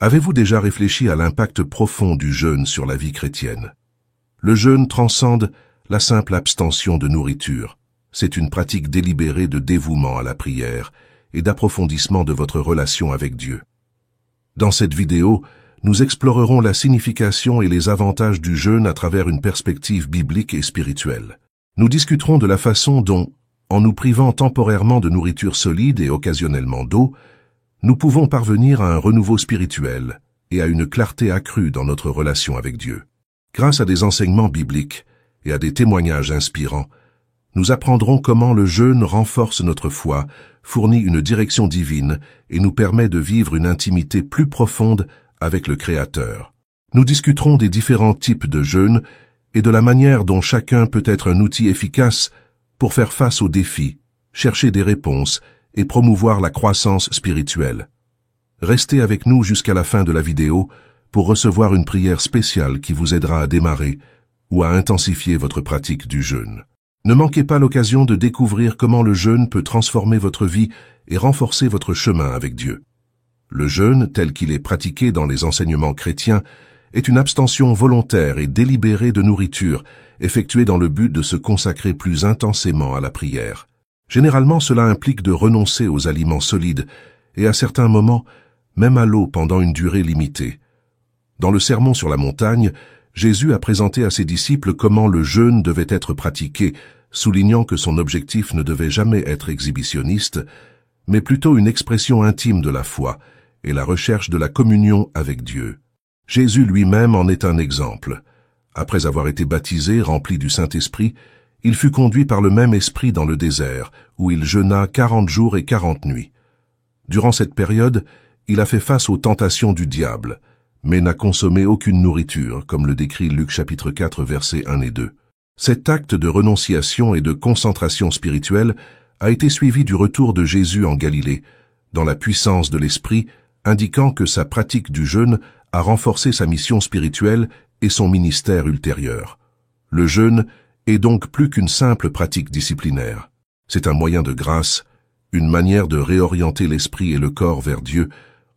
Avez-vous déjà réfléchi à l'impact profond du jeûne sur la vie chrétienne? Le jeûne transcende la simple abstention de nourriture. C'est une pratique délibérée de dévouement à la prière et d'approfondissement de votre relation avec Dieu. Dans cette vidéo, nous explorerons la signification et les avantages du jeûne à travers une perspective biblique et spirituelle. Nous discuterons de la façon dont, en nous privant temporairement de nourriture solide et occasionnellement d'eau, nous pouvons parvenir à un renouveau spirituel et à une clarté accrue dans notre relation avec Dieu. Grâce à des enseignements bibliques et à des témoignages inspirants, nous apprendrons comment le jeûne renforce notre foi, fournit une direction divine et nous permet de vivre une intimité plus profonde avec le Créateur. Nous discuterons des différents types de jeûne et de la manière dont chacun peut être un outil efficace pour faire face aux défis, chercher des réponses et promouvoir la croissance spirituelle. Restez avec nous jusqu'à la fin de la vidéo pour recevoir une prière spéciale qui vous aidera à démarrer ou à intensifier votre pratique du jeûne. Ne manquez pas l'occasion de découvrir comment le jeûne peut transformer votre vie et renforcer votre chemin avec Dieu. Le jeûne, tel qu'il est pratiqué dans les enseignements chrétiens, est une abstention volontaire et délibérée de nourriture, effectuée dans le but de se consacrer plus intensément à la prière. Généralement, cela implique de renoncer aux aliments solides et à certains moments, même à l'eau pendant une durée limitée. Dans le Sermon sur la montagne, Jésus a présenté à ses disciples comment le jeûne devait être pratiqué, soulignant que son objectif ne devait jamais être exhibitionniste, mais plutôt une expression intime de la foi et la recherche de la communion avec Dieu. Jésus lui-même en est un exemple. Après avoir été baptisé, rempli du Saint-Esprit, il fut conduit par le même Esprit dans le désert, où il jeûna 40 jours et 40 nuits. Durant cette période, il a fait face aux tentations du diable, mais n'a consommé aucune nourriture, comme le décrit Luc chapitre 4, versets 1 et 2. Cet acte de renonciation et de concentration spirituelle a été suivi du retour de Jésus en Galilée, dans la puissance de l'Esprit, indiquant que sa pratique du jeûne a renforcé sa mission spirituelle et son ministère ultérieur. Le jeûne est donc plus qu'une simple pratique disciplinaire. C'est un moyen de grâce, une manière de réorienter l'esprit et le corps vers Dieu,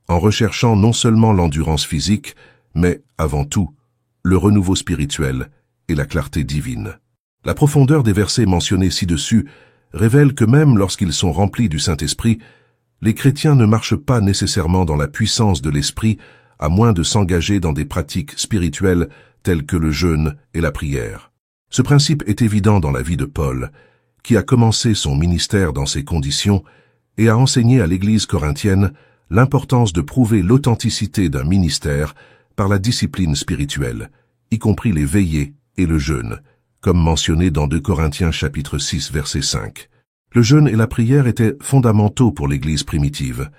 en recherchant non seulement l'endurance physique, mais, avant tout, le renouveau spirituel et la clarté divine. La profondeur des versets mentionnés ci-dessus révèle que même lorsqu'ils sont remplis du Saint-Esprit, les chrétiens ne marchent pas nécessairement dans la puissance de l'Esprit, à moins de s'engager dans des pratiques spirituelles telles que le jeûne et la prière. Ce principe est évident dans la vie de Paul, qui a commencé son ministère dans ces conditions et a enseigné à l'Église corinthienne l'importance de prouver l'authenticité d'un ministère par la discipline spirituelle, y compris les veillées et le jeûne, comme mentionné dans 2 Corinthiens chapitre 6 verset 5. Le jeûne et la prière étaient fondamentaux pour l'Église primitive,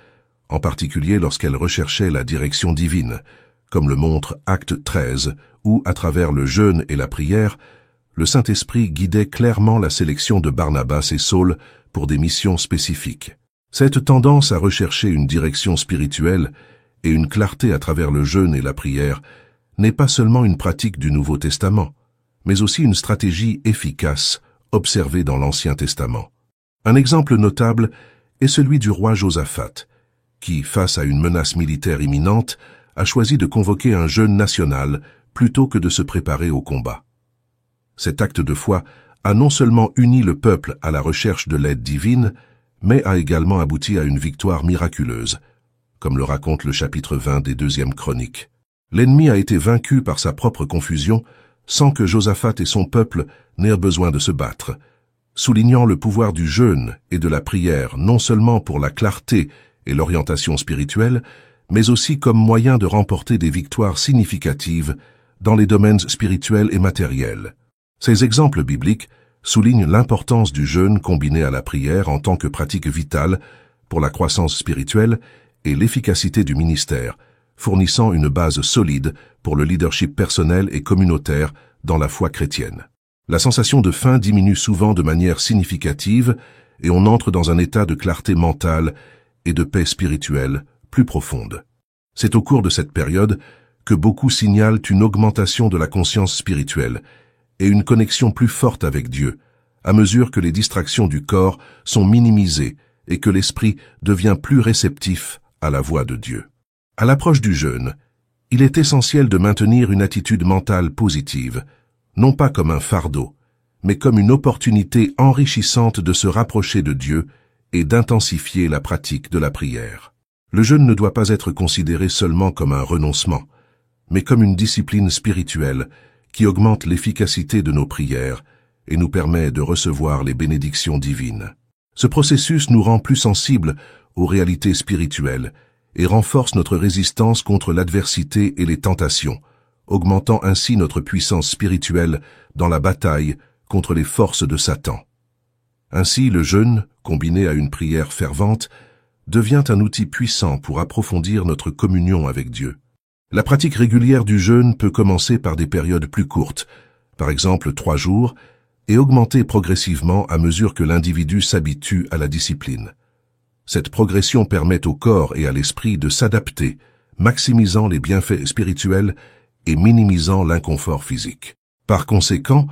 en particulier lorsqu'elle recherchait la direction divine, comme le montre Acte 13, où, à travers le jeûne et la prière, le Saint-Esprit guidait clairement la sélection de Barnabas et Saul pour des missions spécifiques. Cette tendance à rechercher une direction spirituelle et une clarté à travers le jeûne et la prière n'est pas seulement une pratique du Nouveau Testament, mais aussi une stratégie efficace observée dans l'Ancien Testament. Un exemple notable est celui du roi Josaphat, qui, face à une menace militaire imminente, a choisi de convoquer un jeûne national plutôt que de se préparer au combat. Cet acte de foi a non seulement uni le peuple à la recherche de l'aide divine, mais a également abouti à une victoire miraculeuse, comme le raconte le chapitre 20 des 2e Chroniques. L'ennemi a été vaincu par sa propre confusion, sans que Josaphat et son peuple n'aient besoin de se battre, soulignant le pouvoir du jeûne et de la prière non seulement pour la clarté et l'orientation spirituelle, mais aussi comme moyen de remporter des victoires significatives dans les domaines spirituels et matériels. Ces exemples bibliques soulignent l'importance du jeûne combiné à la prière en tant que pratique vitale pour la croissance spirituelle et l'efficacité du ministère, fournissant une base solide pour le leadership personnel et communautaire dans la foi chrétienne. La sensation de faim diminue souvent de manière significative et on entre dans un état de clarté mentale et de paix spirituelle plus profonde. C'est au cours de cette période que beaucoup signalent une augmentation de la conscience spirituelle et une connexion plus forte avec Dieu, à mesure que les distractions du corps sont minimisées et que l'esprit devient plus réceptif à la voix de Dieu. À l'approche du jeûne, il est essentiel de maintenir une attitude mentale positive, non pas comme un fardeau, mais comme une opportunité enrichissante de se rapprocher de Dieu et d'intensifier la pratique de la prière. Le jeûne ne doit pas être considéré seulement comme un renoncement, mais comme une discipline spirituelle qui augmente l'efficacité de nos prières et nous permet de recevoir les bénédictions divines. Ce processus nous rend plus sensibles aux réalités spirituelles et renforce notre résistance contre l'adversité et les tentations, augmentant ainsi notre puissance spirituelle dans la bataille contre les forces de Satan. Ainsi, le jeûne, combiné à une prière fervente, devient un outil puissant pour approfondir notre communion avec Dieu. La pratique régulière du jeûne peut commencer par des périodes plus courtes, par exemple 3 jours, et augmenter progressivement à mesure que l'individu s'habitue à la discipline. Cette progression permet au corps et à l'esprit de s'adapter, maximisant les bienfaits spirituels et minimisant l'inconfort physique. Par conséquent,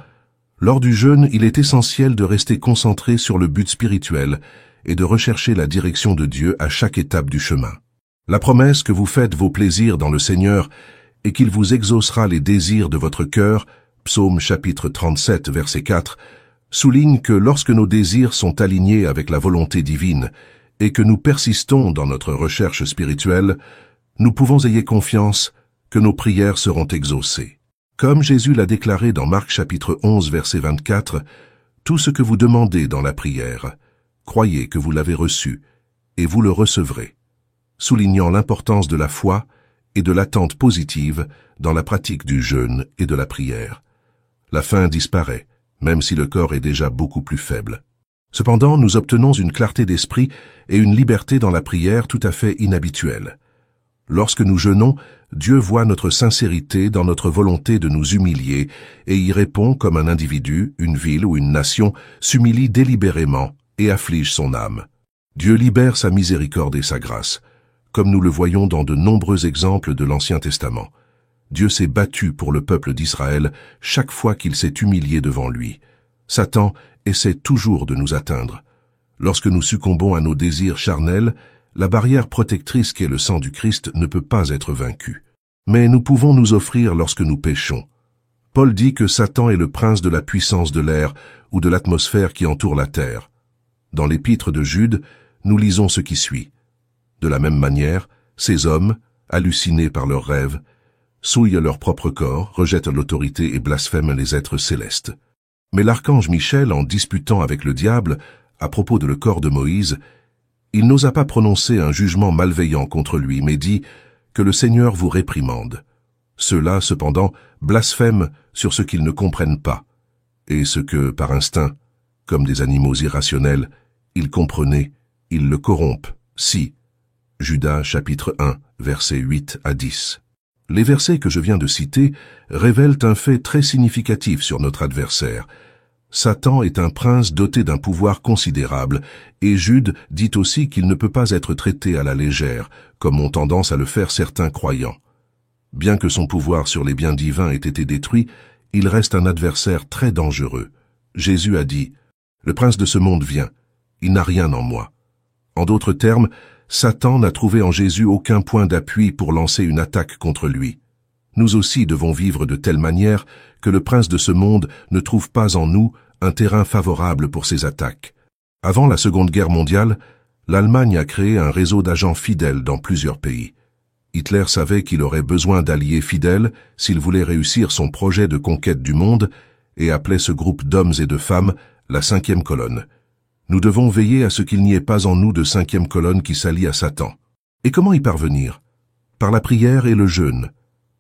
lors du jeûne, il est essentiel de rester concentré sur le but spirituel et de rechercher la direction de Dieu à chaque étape du chemin. La promesse que vous faites vos plaisirs dans le Seigneur et qu'il vous exaucera les désirs de votre cœur, Psaume chapitre 37, verset 4, souligne que lorsque nos désirs sont alignés avec la volonté divine et que nous persistons dans notre recherche spirituelle, nous pouvons ayer confiance que nos prières seront exaucées. Comme Jésus l'a déclaré dans Marc chapitre 11, verset 24, « Tout ce que vous demandez dans la prière, croyez que vous l'avez reçu, et vous le recevrez », soulignant l'importance de la foi et de l'attente positive dans la pratique du jeûne et de la prière. La faim disparaît, même si le corps est déjà beaucoup plus faible. Cependant, nous obtenons une clarté d'esprit et une liberté dans la prière tout à fait inhabituelle. Lorsque nous jeûnons, Dieu voit notre sincérité dans notre volonté de nous humilier et y répond comme un individu, une ville ou une nation s'humilie délibérément et afflige son âme. Dieu libère sa miséricorde et sa grâce, comme nous le voyons dans de nombreux exemples de l'Ancien Testament. Dieu s'est battu pour le peuple d'Israël chaque fois qu'il s'est humilié devant lui. Satan essaie toujours de nous atteindre. Lorsque nous succombons à nos désirs charnels, la barrière protectrice qu'est le sang du Christ ne peut pas être vaincue. Mais nous pouvons nous offrir lorsque nous péchons. Paul dit que Satan est le prince de la puissance de l'air ou de l'atmosphère qui entoure la terre. Dans l'épître de Jude, nous lisons ce qui suit. De la même manière, ces hommes, hallucinés par leurs rêves, souillent leur propre corps, rejettent l'autorité et blasphèment les êtres célestes. Mais l'archange Michel, en disputant avec le diable, à propos de le corps de Moïse, il n'osa pas prononcer un jugement malveillant contre lui, mais dit que le Seigneur vous réprimande. Ceux-là, cependant, blasphèment sur ce qu'ils ne comprennent pas, et ce que, par instinct, comme des animaux irrationnels, ils comprenaient, ils le corrompent. Si. Judas chapitre 1, versets 8 à 10. Les versets que je viens de citer révèlent un fait très significatif sur notre adversaire. Satan est un prince doté d'un pouvoir considérable, et Jude dit aussi qu'il ne peut pas être traité à la légère, comme ont tendance à le faire certains croyants. Bien que son pouvoir sur les biens divins ait été détruit, il reste un adversaire très dangereux. Jésus a dit, « Le prince de ce monde vient, il n'a rien en moi. » En d'autres termes, Satan n'a trouvé en Jésus aucun point d'appui pour lancer une attaque contre lui. Nous aussi devons vivre de telle manière que le prince de ce monde ne trouve pas en nous un terrain favorable pour ses attaques. Avant la Seconde Guerre mondiale, l'Allemagne a créé un réseau d'agents fidèles dans plusieurs pays. Hitler savait qu'il aurait besoin d'alliés fidèles s'il voulait réussir son projet de conquête du monde et appelait ce groupe d'hommes et de femmes la cinquième colonne. Nous devons veiller à ce qu'il n'y ait pas en nous de cinquième colonne qui s'allie à Satan. Et comment y parvenir? Par la prière et le jeûne.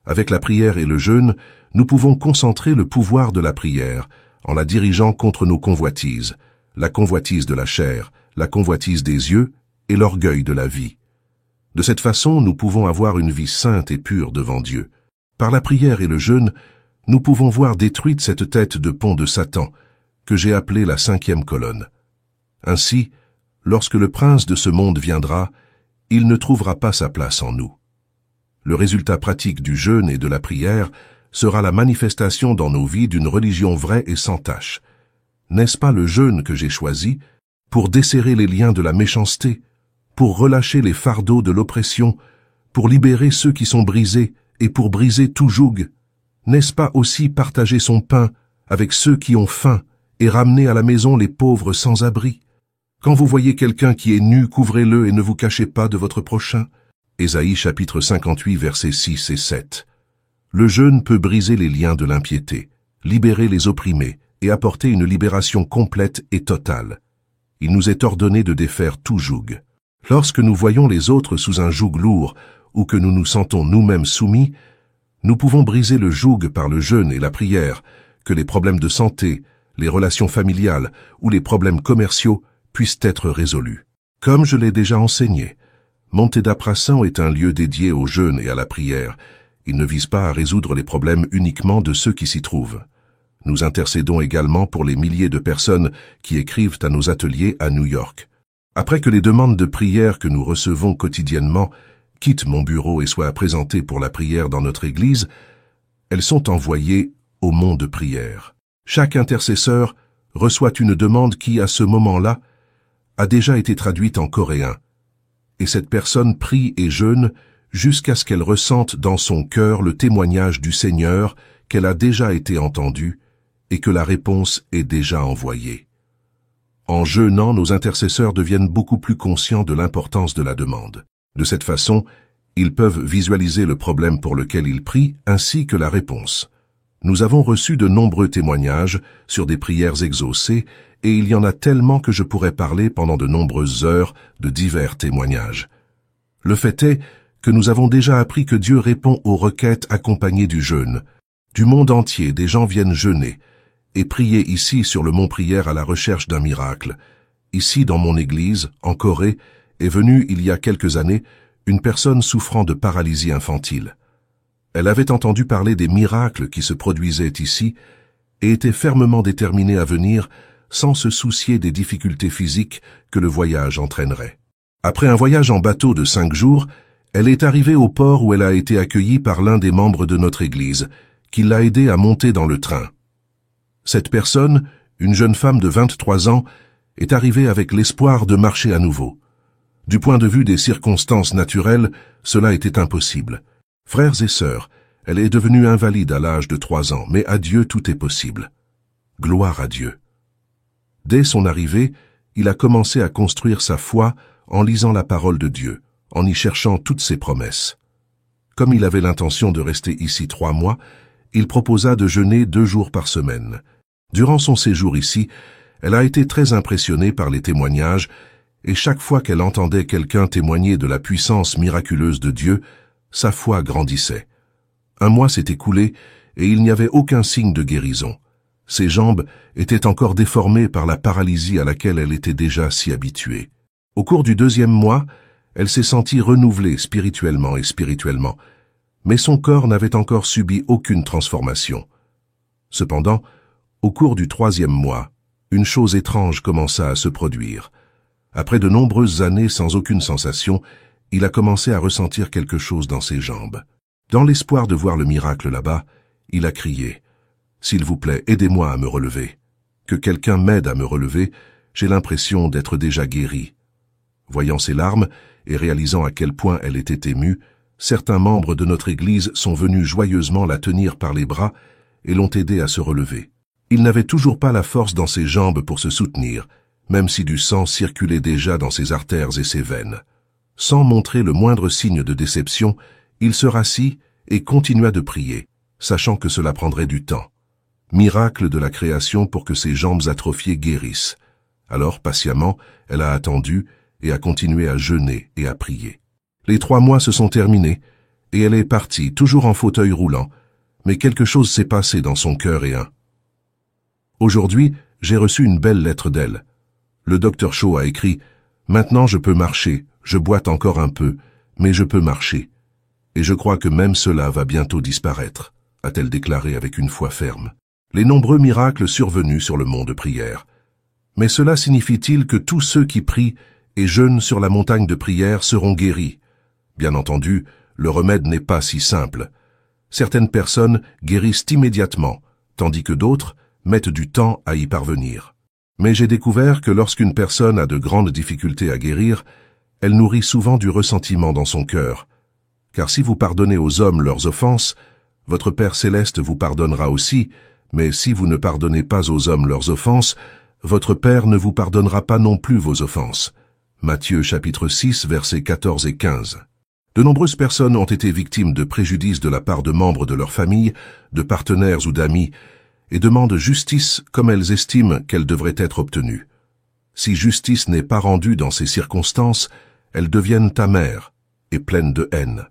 Avec la prière et le jeûne, nous pouvons concentrer le pouvoir de la prière en la dirigeant contre nos convoitises, la convoitise de la chair, la convoitise des yeux et l'orgueil de la vie. De cette façon, nous pouvons avoir une vie sainte et pure devant Dieu. Par la prière et le jeûne, nous pouvons voir détruite cette tête de pont de Satan, que j'ai appelée la cinquième colonne. Ainsi, lorsque le prince de ce monde viendra, il ne trouvera pas sa place en nous. Le résultat pratique du jeûne et de la prière sera la manifestation dans nos vies d'une religion vraie et sans tache. N'est-ce pas le jeûne que j'ai choisi pour desserrer les liens de la méchanceté, pour relâcher les fardeaux de l'oppression, pour libérer ceux qui sont brisés et pour briser tout joug? N'est-ce pas aussi partager son pain avec ceux qui ont faim et ramener à la maison les pauvres sans abri? Quand vous voyez quelqu'un qui est nu, couvrez-le et ne vous cachez pas de votre prochain. Ésaïe chapitre 58 versets 6 et 7. Le jeûne peut briser les liens de l'impiété, libérer les opprimés et apporter une libération complète et totale. Il nous est ordonné de défaire tout joug. Lorsque nous voyons les autres sous un joug lourd ou que nous nous sentons nous-mêmes soumis, nous pouvons briser le joug par le jeûne et la prière, que les problèmes de santé, les relations familiales ou les problèmes commerciaux puissent être résolus. Comme je l'ai déjà enseigné, Monte da Pração est un lieu dédié au jeûne et à la prière. Il ne vise pas à résoudre les problèmes uniquement de ceux qui s'y trouvent. Nous intercédons également pour les milliers de personnes qui écrivent à nos ateliers à New York. Après que les demandes de prière que nous recevons quotidiennement quittent mon bureau et soient présentées pour la prière dans notre église, elles sont envoyées au mont de prière. Chaque intercesseur reçoit une demande qui, à ce moment-là, a déjà été traduite en coréen, et cette personne prie et jeûne jusqu'à ce qu'elle ressente dans son cœur le témoignage du Seigneur qu'elle a déjà été entendue et que la réponse est déjà envoyée. En jeûnant, nos intercesseurs deviennent beaucoup plus conscients de l'importance de la demande. De cette façon, ils peuvent visualiser le problème pour lequel ils prient ainsi que la réponse. Nous avons reçu de nombreux témoignages sur des prières exaucées et il y en a tellement que je pourrais parler pendant de nombreuses heures de divers témoignages. Le fait est que nous avons déjà appris que Dieu répond aux requêtes accompagnées du jeûne. Du monde entier, des gens viennent jeûner et prier ici sur le mont Prière à la recherche d'un miracle. Ici, dans mon église, en Corée, est venue il y a quelques années une personne souffrant de paralysie infantile. Elle avait entendu parler des miracles qui se produisaient ici et était fermement déterminée à venir sans se soucier des difficultés physiques que le voyage entraînerait. Après un voyage en bateau de 5 jours, elle est arrivée au port où elle a été accueillie par l'un des membres de notre église, qui l'a aidée à monter dans le train. Cette personne, une jeune femme de 23 ans, est arrivée avec l'espoir de marcher à nouveau. Du point de vue des circonstances naturelles, cela était impossible. Frères et sœurs, elle est devenue invalide à l'âge de 3 ans, mais à Dieu tout est possible. Gloire à Dieu. Dès son arrivée, il a commencé à construire sa foi en lisant la parole de Dieu, en y cherchant toutes ses promesses. Comme il avait l'intention de rester ici 3 mois, il proposa de jeûner 2 jours par semaine. Durant son séjour ici, elle a été très impressionnée par les témoignages, et chaque fois qu'elle entendait quelqu'un témoigner de la puissance miraculeuse de Dieu, sa foi grandissait. 1 mois s'est écoulé, et il n'y avait aucun signe de guérison. Ses jambes étaient encore déformées par la paralysie à laquelle elle était déjà si habituée. Au cours du 2e mois, elle s'est sentie renouvelée spirituellement, mais son corps n'avait encore subi aucune transformation. Cependant, au cours du 3e mois, une chose étrange commença à se produire. Après de nombreuses années sans aucune sensation, il a commencé à ressentir quelque chose dans ses jambes. Dans l'espoir de voir le miracle là-bas, il a crié « S'il vous plaît, aidez-moi à me relever. Que quelqu'un m'aide à me relever, j'ai l'impression d'être déjà guéri. » Voyant ses larmes et réalisant à quel point elle était émue, certains membres de notre Église sont venus joyeusement la tenir par les bras et l'ont aidée à se relever. Il n'avait toujours pas la force dans ses jambes pour se soutenir, même si du sang circulait déjà dans ses artères et ses veines. Sans montrer le moindre signe de déception, il se rassit et continua de prier, sachant que cela prendrait du temps. Miracle de la création pour que ses jambes atrophiées guérissent. Alors, patiemment, elle a attendu et a continué à jeûner et à prier. Les 3 mois se sont terminés, et elle est partie, toujours en fauteuil roulant, mais quelque chose s'est passé dans son cœur et Aujourd'hui, j'ai reçu une belle lettre d'elle. Le docteur Cho a écrit « Maintenant je peux marcher, je boite encore un peu, mais je peux marcher. Et je crois que même cela va bientôt disparaître », a-t-elle déclaré avec une foi ferme. Les nombreux miracles survenus sur le mont de prière. Mais cela signifie-t-il que tous ceux qui prient et jeûnent sur la montagne de prière seront guéris? Bien entendu, le remède n'est pas si simple. Certaines personnes guérissent immédiatement, tandis que d'autres mettent du temps à y parvenir. Mais j'ai découvert que lorsqu'une personne a de grandes difficultés à guérir, elle nourrit souvent du ressentiment dans son cœur. Car si vous pardonnez aux hommes leurs offenses, votre Père céleste vous pardonnera aussi, mais si vous ne pardonnez pas aux hommes leurs offenses, votre Père ne vous pardonnera pas non plus vos offenses. Matthieu chapitre 6, versets 14 et 15. De nombreuses personnes ont été victimes de préjudices de la part de membres de leur famille, de partenaires ou d'amis, et demandent justice comme elles estiment qu'elle devrait être obtenue. Si justice n'est pas rendue dans ces circonstances, elles deviennent amères et pleines de haine.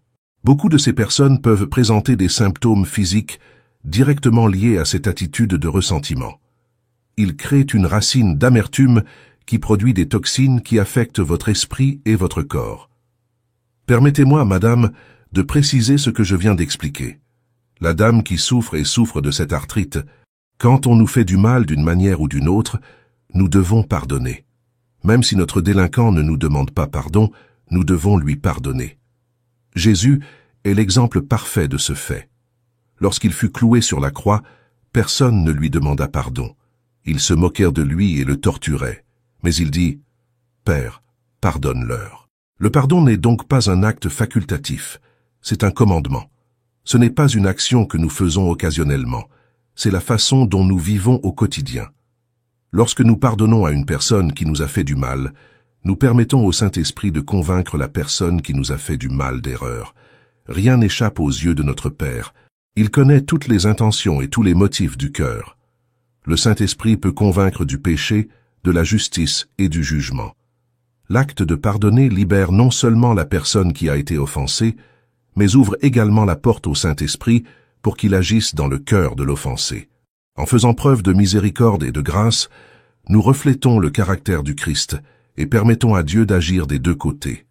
Beaucoup de ces personnes peuvent présenter des symptômes physiques directement liés à cette attitude de ressentiment. Ils créent une racine d'amertume qui produit des toxines qui affectent votre esprit et votre corps. Permettez-moi, madame, de préciser ce que je viens d'expliquer. La dame qui souffre et souffre de cette arthrite, quand on nous fait du mal d'une manière ou d'une autre, nous devons pardonner. Même si notre délinquant ne nous demande pas pardon, nous devons lui pardonner. Jésus est l'exemple parfait de ce fait. Lorsqu'il fut cloué sur la croix, personne ne lui demanda pardon. Ils se moquèrent de lui et le torturaient. Mais il dit « Père, pardonne-leur ». Le pardon n'est donc pas un acte facultatif, c'est un commandement. Ce n'est pas une action que nous faisons occasionnellement, c'est la façon dont nous vivons au quotidien. Lorsque nous pardonnons à une personne qui nous a fait du mal, nous permettons au Saint-Esprit de convaincre la personne qui nous a fait du mal d'erreur. Rien n'échappe aux yeux de notre Père. Il connaît toutes les intentions et tous les motifs du cœur. Le Saint-Esprit peut convaincre du péché, de la justice et du jugement. L'acte de pardonner libère non seulement la personne qui a été offensée, mais ouvre également la porte au Saint-Esprit pour qu'il agisse dans le cœur de l'offensé. En faisant preuve de miséricorde et de grâce, nous reflétons le caractère du Christ et permettons à Dieu d'agir des deux côtés.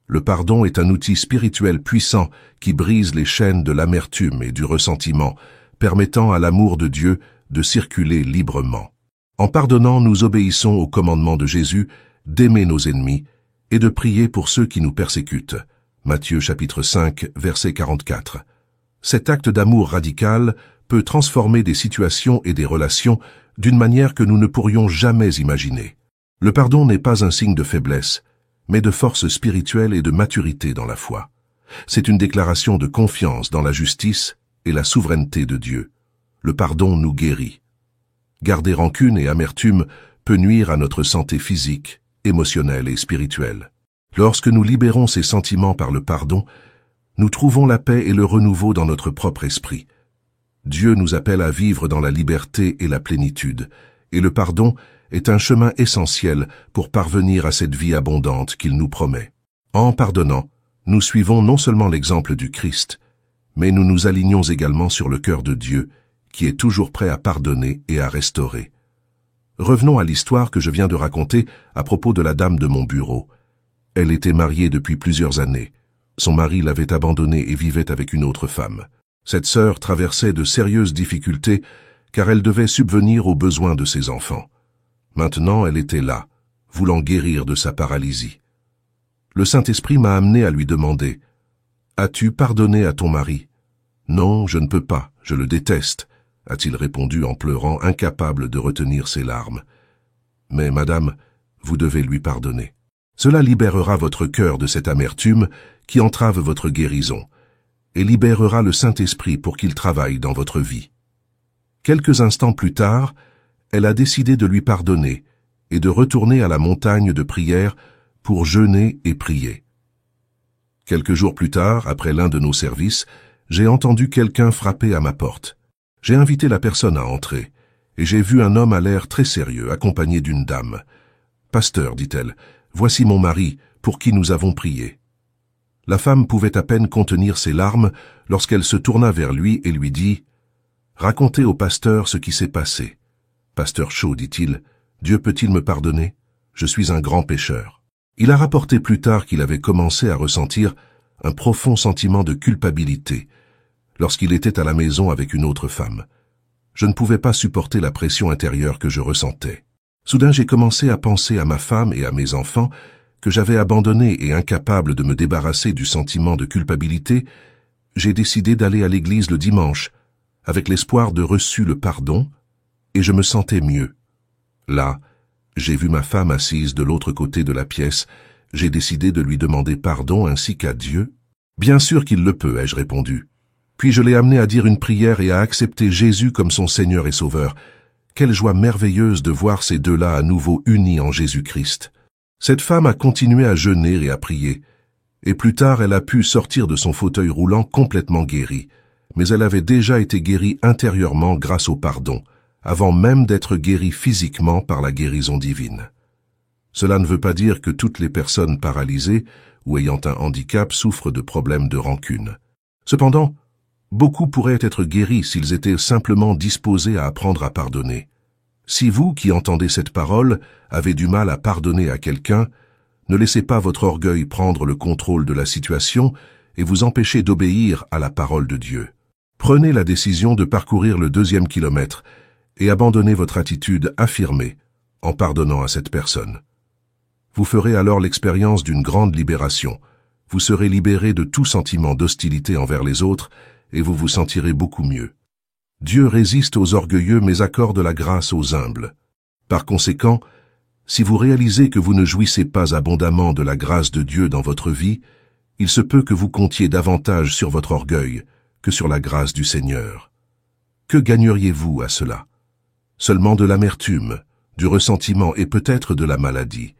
Le pardon est un outil spirituel puissant qui brise les chaînes de l'amertume et du ressentiment, permettant à l'amour de Dieu de circuler librement. En pardonnant, nous obéissons au commandement de Jésus d'aimer nos ennemis et de prier pour ceux qui nous persécutent. Matthieu chapitre 5, verset 44. Cet acte d'amour radical peut transformer des situations et des relations d'une manière que nous ne pourrions jamais imaginer. Le pardon n'est pas un signe de faiblesse, mais de force spirituelle et de maturité dans la foi. C'est une déclaration de confiance dans la justice et la souveraineté de Dieu. Le pardon nous guérit. Garder rancune et amertume peut nuire à notre santé physique, émotionnelle et spirituelle. Lorsque nous libérons ces sentiments par le pardon, nous trouvons la paix et le renouveau dans notre propre esprit. Dieu nous appelle à vivre dans la liberté et la plénitude, et le pardon est un chemin essentiel pour parvenir à cette vie abondante qu'il nous promet. En pardonnant, nous suivons non seulement l'exemple du Christ, mais nous nous alignons également sur le cœur de Dieu, qui est toujours prêt à pardonner et à restaurer. Revenons à l'histoire que je viens de raconter à propos de la dame de mon bureau. Elle était mariée depuis plusieurs années. Son mari l'avait abandonnée et vivait avec une autre femme. Cette sœur traversait de sérieuses difficultés car elle devait subvenir aux besoins de ses enfants. Maintenant, elle était là, voulant guérir de sa paralysie. Le Saint-Esprit m'a amené à lui demander « As-tu pardonné à ton mari ?»« Non, je ne peux pas, je le déteste. » a-t-il répondu en pleurant, incapable de retenir ses larmes. « Mais, madame, vous devez lui pardonner. Cela libérera votre cœur de cette amertume qui entrave votre guérison, et libérera le Saint-Esprit pour qu'il travaille dans votre vie. » Quelques instants plus tard, elle a décidé de lui pardonner et de retourner à la montagne de prière pour jeûner et prier. Quelques jours plus tard, après l'un de nos services, j'ai entendu quelqu'un frapper à ma porte. J'ai invité la personne à entrer, et j'ai vu un homme à l'air très sérieux, accompagné d'une dame. « Pasteur, dit-elle, voici mon mari, pour qui nous avons prié. » La femme pouvait à peine contenir ses larmes lorsqu'elle se tourna vers lui et lui dit « Racontez au pasteur ce qui s'est passé. » « Pasteur chaud, dit-il, Dieu peut-il me pardonner? Je suis un grand pécheur. » Il a rapporté plus tard qu'il avait commencé à ressentir un profond sentiment de culpabilité lorsqu'il était à la maison avec une autre femme. Je ne pouvais pas supporter la pression intérieure que je ressentais. Soudain, j'ai commencé à penser à ma femme et à mes enfants que j'avais abandonnés et incapable de me débarrasser du sentiment de culpabilité. J'ai décidé d'aller à l'église le dimanche avec l'espoir de reçu le pardon et je me sentais mieux. Là, j'ai vu ma femme assise de l'autre côté de la pièce. J'ai décidé de lui demander pardon ainsi qu'à Dieu. Bien sûr qu'il le peut, ai-je répondu. Puis je l'ai amené à dire une prière et à accepter Jésus comme son Seigneur et Sauveur. Quelle joie merveilleuse de voir ces deux-là à nouveau unis en Jésus-Christ. Cette femme a continué à jeûner et à prier, et plus tard elle a pu sortir de son fauteuil roulant complètement guérie, mais elle avait déjà été guérie intérieurement grâce au pardon, avant même d'être guérie physiquement par la guérison divine. Cela ne veut pas dire que toutes les personnes paralysées ou ayant un handicap souffrent de problèmes de rancune. Cependant, beaucoup pourraient être guéris s'ils étaient simplement disposés à apprendre à pardonner. Si vous, qui entendez cette parole, avez du mal à pardonner à quelqu'un, ne laissez pas votre orgueil prendre le contrôle de la situation et vous empêcher d'obéir à la parole de Dieu. Prenez la décision de parcourir le 2e kilomètre et abandonnez votre attitude affirmée en pardonnant à cette personne. Vous ferez alors l'expérience d'une grande libération. Vous serez libéré de tout sentiment d'hostilité envers les autres et vous vous sentirez beaucoup mieux. Dieu résiste aux orgueilleux mais accorde la grâce aux humbles. Par conséquent, si vous réalisez que vous ne jouissez pas abondamment de la grâce de Dieu dans votre vie, il se peut que vous comptiez davantage sur votre orgueil que sur la grâce du Seigneur. Que gagneriez-vous à cela? Seulement de l'amertume, du ressentiment et peut-être de la maladie.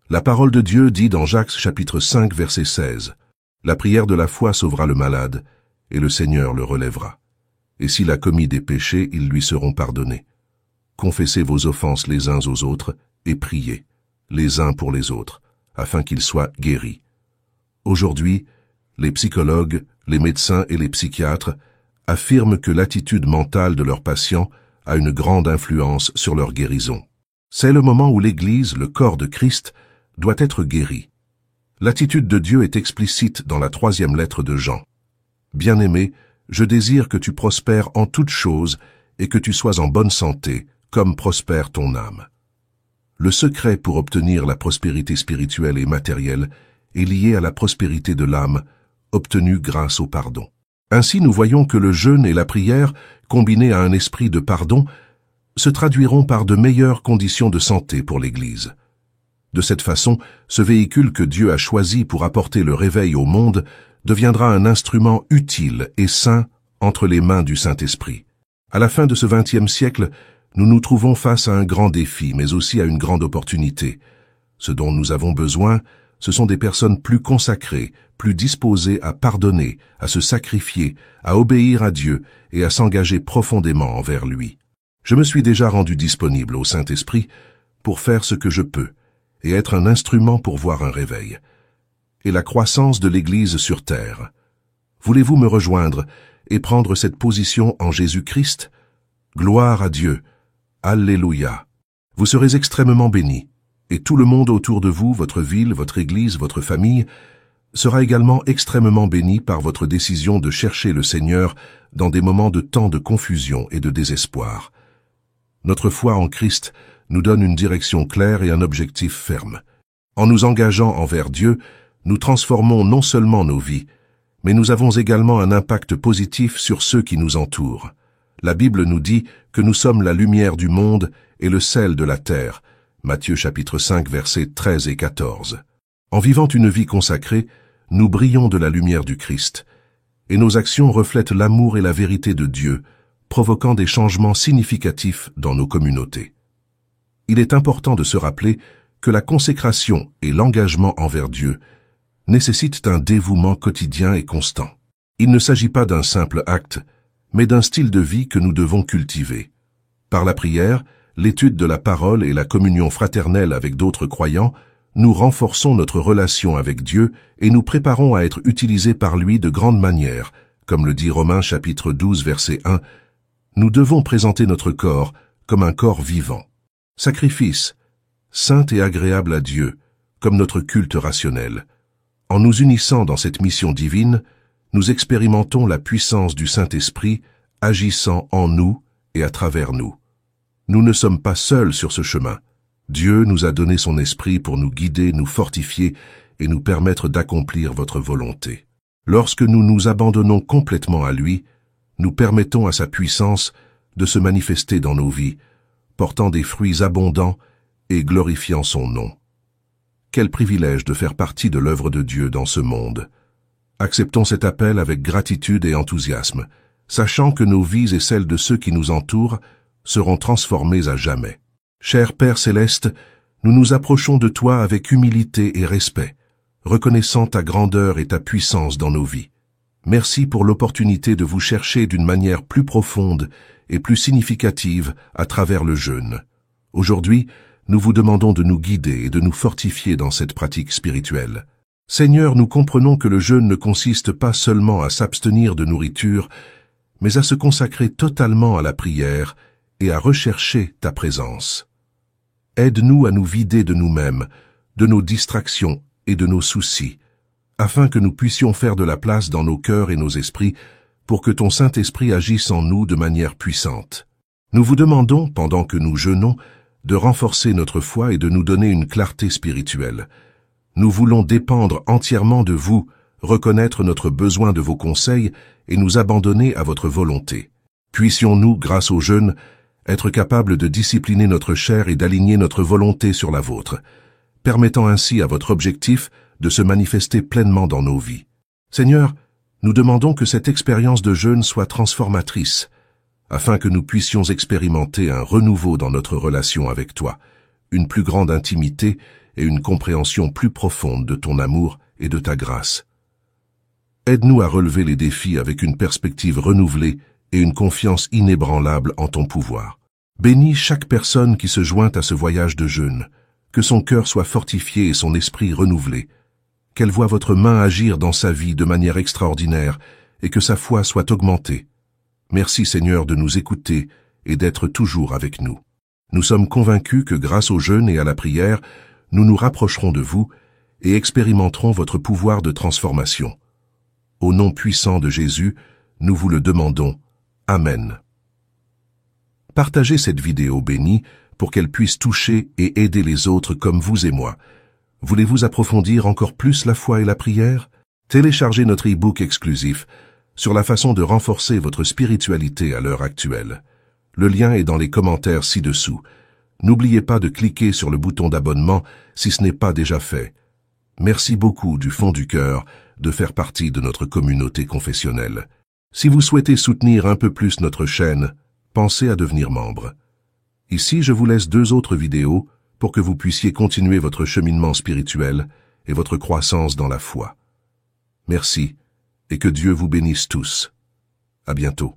La parole de Dieu dit dans Jacques chapitre 5 verset 16, « La prière de la foi sauvera le malade, et le Seigneur le relèvera. Et s'il a commis des péchés, ils lui seront pardonnés. Confessez vos offenses les uns aux autres et priez, les uns pour les autres, afin qu'ils soient guéris. » Aujourd'hui, les psychologues, les médecins et les psychiatres affirment que l'attitude mentale de leurs patients a une grande influence sur leur guérison. C'est le moment où l'Église, le corps de Christ, doit être guérie. L'attitude de Dieu est explicite dans la 3e lettre de Jean. « Bien-aimé, je désire que tu prospères en toutes choses et que tu sois en bonne santé, comme prospère ton âme. » Le secret pour obtenir la prospérité spirituelle et matérielle est lié à la prospérité de l'âme, obtenue grâce au pardon. Ainsi, nous voyons que le jeûne et la prière, combinés à un esprit de pardon, se traduiront par de meilleures conditions de santé pour l'Église. De cette façon, ce véhicule que Dieu a choisi pour apporter le réveil au monde deviendra un instrument utile et saint entre les mains du Saint-Esprit. À la fin de ce 20e siècle, nous nous trouvons face à un grand défi, mais aussi à une grande opportunité. Ce dont nous avons besoin, ce sont des personnes plus consacrées, plus disposées à pardonner, à se sacrifier, à obéir à Dieu et à s'engager profondément envers lui. Je me suis déjà rendu disponible au Saint-Esprit pour faire ce que je peux et être un instrument pour voir un réveil et la croissance de l'Église sur terre. Voulez-vous me rejoindre et prendre cette position en Jésus-Christ? Gloire à Dieu! Alléluia! Vous serez extrêmement bénis, et tout le monde autour de vous, votre ville, votre Église, votre famille, sera également extrêmement béni par votre décision de chercher le Seigneur dans des moments de tant de confusion et de désespoir. Notre foi en Christ nous donne une direction claire et un objectif ferme. En nous engageant envers Dieu, nous transformons non seulement nos vies, mais nous avons également un impact positif sur ceux qui nous entourent. La Bible nous dit que nous sommes la lumière du monde et le sel de la terre. Matthieu chapitre 5 versets 13 et 14. En vivant une vie consacrée, nous brillons de la lumière du Christ, et nos actions reflètent l'amour et la vérité de Dieu, provoquant des changements significatifs dans nos communautés. Il est important de se rappeler que la consécration et l'engagement envers Dieu nécessitent un dévouement quotidien et constant. Il ne s'agit pas d'un simple acte, mais d'un style de vie que nous devons cultiver. Par la prière, l'étude de la parole et la communion fraternelle avec d'autres croyants, nous renforçons notre relation avec Dieu et nous préparons à être utilisés par lui de grande manière. Comme le dit Romains chapitre 12 verset 1, nous devons présenter notre corps comme un corps vivant. Sacrifice, saint et agréable à Dieu, comme notre culte rationnel. En nous unissant dans cette mission divine, nous expérimentons la puissance du Saint-Esprit agissant en nous et à travers nous. Nous ne sommes pas seuls sur ce chemin. Dieu nous a donné son esprit pour nous guider, nous fortifier et nous permettre d'accomplir votre volonté. Lorsque nous nous abandonnons complètement à lui, nous permettons à sa puissance de se manifester dans nos vies, portant des fruits abondants et glorifiant son nom. Quel privilège de faire partie de l'œuvre de Dieu dans ce monde. Acceptons cet appel avec gratitude et enthousiasme, sachant que nos vies et celles de ceux qui nous entourent seront transformées à jamais. Cher Père céleste, nous nous approchons de toi avec humilité et respect, reconnaissant ta grandeur et ta puissance dans nos vies. Merci pour l'opportunité de vous chercher d'une manière plus profonde et plus significative à travers le jeûne. Aujourd'hui, nous vous demandons de nous guider et de nous fortifier dans cette pratique spirituelle. Seigneur, nous comprenons que le jeûne ne consiste pas seulement à s'abstenir de nourriture, mais à se consacrer totalement à la prière et à rechercher ta présence. Aide-nous à nous vider de nous-mêmes, de nos distractions et de nos soucis, afin que nous puissions faire de la place dans nos cœurs et nos esprits pour que ton Saint-Esprit agisse en nous de manière puissante. Nous vous demandons, pendant que nous jeûnons, de renforcer notre foi et de nous donner une clarté spirituelle. Nous voulons dépendre entièrement de vous, reconnaître notre besoin de vos conseils et nous abandonner à votre volonté. Puissions-nous, grâce au jeûne, être capables de discipliner notre chair et d'aligner notre volonté sur la vôtre, permettant ainsi à votre objectif de se manifester pleinement dans nos vies. Seigneur, nous demandons que cette expérience de jeûne soit transformatrice, afin que nous puissions expérimenter un renouveau dans notre relation avec toi, une plus grande intimité et une compréhension plus profonde de ton amour et de ta grâce. Aide-nous à relever les défis avec une perspective renouvelée et une confiance inébranlable en ton pouvoir. Bénis chaque personne qui se joint à ce voyage de jeûne, que son cœur soit fortifié et son esprit renouvelé, qu'elle voie votre main agir dans sa vie de manière extraordinaire et que sa foi soit augmentée. Merci Seigneur de nous écouter et d'être toujours avec nous. Nous sommes convaincus que grâce au jeûne et à la prière, nous nous rapprocherons de vous et expérimenterons votre pouvoir de transformation. Au nom puissant de Jésus, nous vous le demandons. Amen. Partagez cette vidéo bénie pour qu'elle puisse toucher et aider les autres comme vous et moi. Voulez-vous approfondir encore plus la foi et la prière? Téléchargez notre e-book exclusif sur la façon de renforcer votre spiritualité à l'heure actuelle. Le lien est dans les commentaires ci-dessous. N'oubliez pas de cliquer sur le bouton d'abonnement si ce n'est pas déjà fait. Merci beaucoup du fond du cœur de faire partie de notre communauté confessionnelle. Si vous souhaitez soutenir un peu plus notre chaîne, pensez à devenir membre. Ici, je vous laisse 2 autres vidéos pour que vous puissiez continuer votre cheminement spirituel et votre croissance dans la foi. Merci et que Dieu vous bénisse tous. À bientôt.